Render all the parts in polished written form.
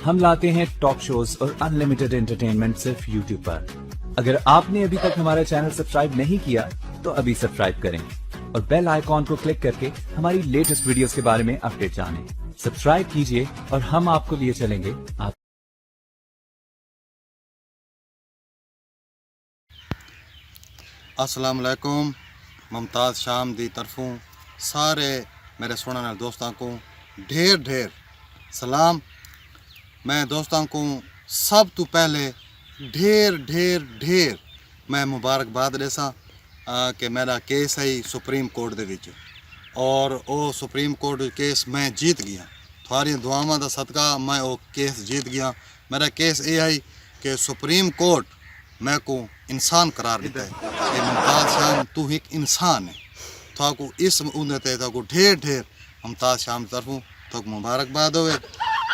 हम लाते हैं talk shows और अनलिमिटेड एंटरटेनमेंट सिर्फ यूट्यूब पर। अगर आपने अभी तक हमारा चैनल सब्सक्राइब नहीं किया तो अभी सब्सक्राइब करें और बेल आइकॉन को क्लिक करके हमारी लेटेस्ट वीडियोस के बारे में अपडेट जानें। सब्सक्राइब कीजिए और हम आपको लिए चलेंगे आप। अस्सलाम वालेकुम। मुमताज़ शाम दी तरफों सारे मेरे सुनने वाले दोस्तों को ढेर ढेर सलाम। मैं दोस्तों को सब तो पहले ढेर ढेर ढेर मैं मुबारकबाद देसा कि मेरा केस है सुप्रीम कोर्ट दे विच और वो सुप्रीम कोर्ट केस मैं जीत गया। थोड़ी दुआवां दा सदका मैं वो केस जीत गया। मेरा केस ये है कि सुप्रीम कोर्ट मैं को इंसान करार दिता है कि मुमताज़ शाम तू एक इंसान है। तो इस उन्नते तो ढेर ढेर मुमताज़ शाम की तरफों तो मुबारकबाद होवे।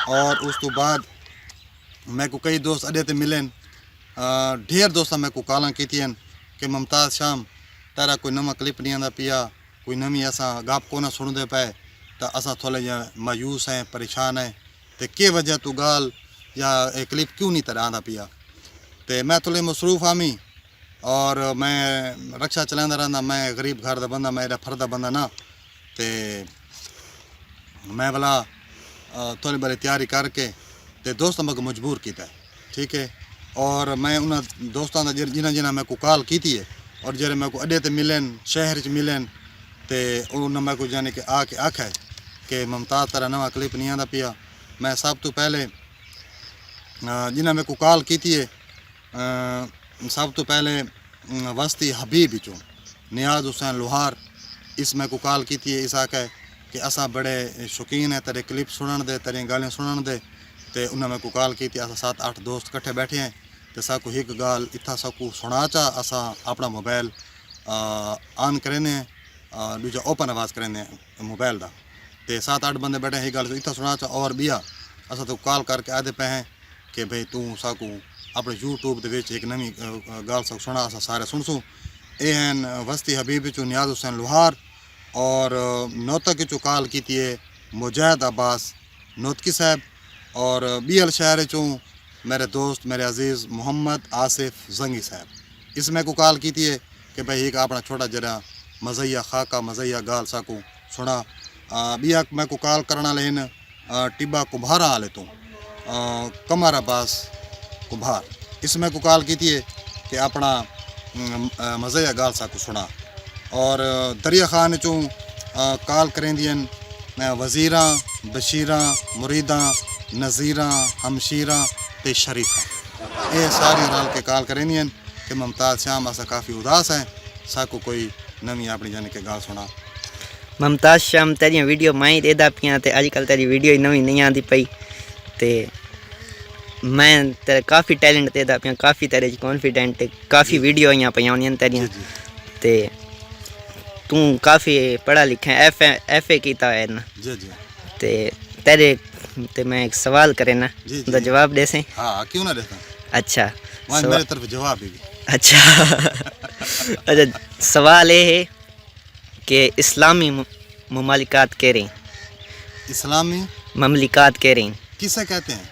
और उस तो बाद मैं को कई दोस्त अड़े ते मिलन ढेर दोस्त मैं को काला की कि मुमताज़ शाम तेरा कोई नवा क्लिप नहीं आंदा पिया, कोई नवी असा गप को ना सुनते पे तो असा थोड़े जा मायूस हैं, परेशान हैं तो के वजह तू गाल या क्लिप क्यों नहीं तेरा आंदा पिया। तो मैं थोड़े मसरूफ़ आमी और मैं रक्षा चलाता रहना। मैं गरीब घर का बंदा, मैं एडा फरदा बंदा ना। तो मैं भला थोड़ी बारी तैयारी करके तो दोस्त मैं मजबूर किया, ठीक है। और मैं उन्होंने दोस्तों का जिन्हें जिन्हें मैं को कॉल की है और जरे मैं को अड्डे ते मिलन शहर च मिलन तो उन्होंने मैं को जाने कि आके आखे कि मुमताज़ तेरा नवा क्लिप नहीं आंदा पिया। मैं सब तो पहले जिन्हें मैं को कॉल की है सब तो पहले वस्ती हबीब चो नियाज हुसैन लोहार इस मैं को कॉल की है। इस आके कि असा बड़े शौकीन है तेरे क्लिप सुनने दे, तेरी गालियाँ सुनने दे। तो उन्हें मैं को कॉल की असा 7-8 दोस्त कट्ठे बैठे हैं तो साकू एक गाल इतना साकू सुना चा असा अपना मोबाइल ऑन करें दूजा ओपन आवाज़ करें मोबाइल का। तो 7-8 बंदे बैठे एक गाल इतना सुना चा और बिया असा तो कॉल करके आदे पे हैं कि भाई तू साकू अपने यूट्यूब के एक नवी गाल सब सुना असा सारे सुनसूँ। ये हैं वस्ती हबीब चो नियाज हुसैन लोहार और नौतक चो कॉल की है मुजाहिद अब्बास नौतकी साहब और बीएल शहर चो मेरे दोस्त मेरे अजीज़ मोहम्मद आसिफ जंगी साहब। इसमें को कॉल की है कि भाई एक अपना छोटा जरा मज़ैया खाका मज़ैया गाल साकू सुना। बिया मैं को कॉल करना लेन टिब्बा कुम्हारा आले तो कमर अब्बास कुम्हार इसमें को कॉल की है कि अपना मज़ैया गाल साकू सुना। और दरिया खान चो कॉल करें दियन वज़ीरा बशीरा मुरीदा नज़ीरा हमशीरा ते शरीफा ये सारी रल के कॉल करें दियन कि मुमताज़ शाम असा काफ़ी उदास है साकू कोई नवी अपनी जाने के गाल सुना। मुमताज़ शाम तेरिया वीडियो मैं देदा पियाँ तो अजकल तेरी वीडियो ही नवी नहीं आती पई तो मैं तेरे काफ़ी टैलेंट देदा पियाँ, काफ़ी तेरे कॉन्फिडेंट काफ़ी वीडियो आईयां पईयां होनियां तेरियां ते तू काफ़ी पढ़ा लिखा है एफ ए किया है ना ते तेरे ते मैं एक सवाल करे ना तो जवाब दे से। हाँ क्यों ना देता। अच्छा मेरे तरफ जवाब भी। अच्छा अच्छा सवाल ये है कि इस्लामी ममलिकात कह रही इस्लामी ममलिकात कह रही किसे कहते हैं?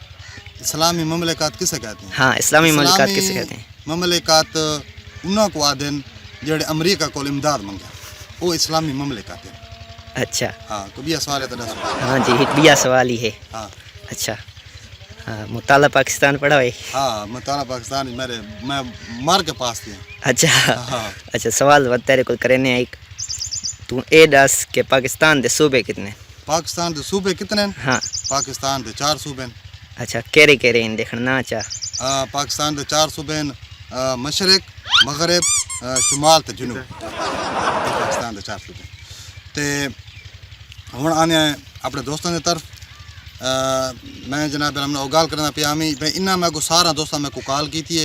इस्लामी ममलिकात किसे कहते हैं? हाँ इस्लामी ममलिकात किसे कहते हैं? ममलिकात उन्होंने को आदन जेड़े अमरीका को इमदाद मंगा वो इस्लामी ममलिकात है। अच्छा हाँ तो बिया सवाल है तो हाँ जी एक बिया सवाल ही है। हाँ अच्छा हाँ मुताला पाकिस्तान पढ़ा है। हाँ मुताला पाकिस्तान मैं मार के पास थी। अच्छा हाँ अच्छा सवाल तेरे को करने एक तू ए दस के पाकिस्तान के सूबे कितने? पाकिस्तान के सूबे कितने? हाँ पाकिस्तान के 4 सूबे। अच्छा केरे केरे देखना चा पाकिस्तान के 4 सूबे मशरक मगरब शुमाल तो जुनूब पाकिस्तान के 4 सूबे। तो हूँ आने अपने दोस्तों की तरफ मैं जनाब हमने गाल करना पिया हमें भाई इन्ना मैं को सारा दोस्तों मैं को कॉल की थी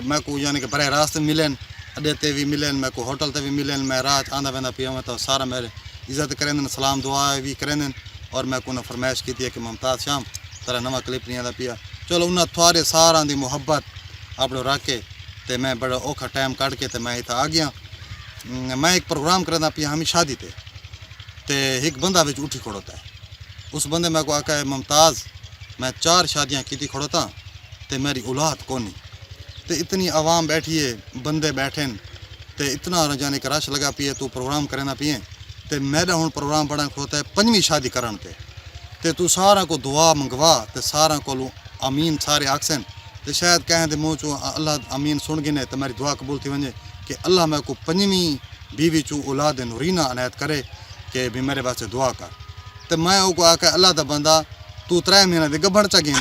मैं को यानी कि बरह रास्त मिलन अड्डे ते भी मिलन मैं को होटल ते भी मिलन मैं रात आंदा वेंदा पिया मैं तो सारा मेरे इज़्ज़त करें सलाम दुआ भी करें और मैं को फरमाइश की थी कि मुमताज़ शाम तेरा नवा क्लिप नहीं आंदा पिया। चलो उन्हें थोड़े सारा दी मुहब्बत अपने रख के तो मैं बड़ा औखा टाइम कट के तो मैं इतना आ गया। मैं एक प्रोग्राम करना पिया हमें शादी ते एक बंदा बिच उठी खड़ोता है। उस बंदे मैं को आखा है मुमताज़ मैं 4 शादियां की थी खड़ोता ते मेरी औलाद कोनी ते इतनी आवाम बैठी है बंदे बैठे ते इतना जाने का रश लगा पिए तू प्रोग्राम करे ना पिए ते मेरा हुन प्रोग्राम बड़ा खड़ोता है 5वीं शादी करन ते तू सारा को दुआ मंगवा ते सारा को आमीन सारे आखसन ते शायद कहें ते मुँह चो अल्लाह आमीन सुन गिने ते मेरी दुआ कबूल थी वजे कि अल्लाह मैं को 5वीं बीवी चू औलाद नूरीना अनायत करे कि भी मेरे वास्ते दुआ कर ते मैं उनको आख्या अल्लाह दा बंदा तू 3 महीने दे गब्बड़ चा गें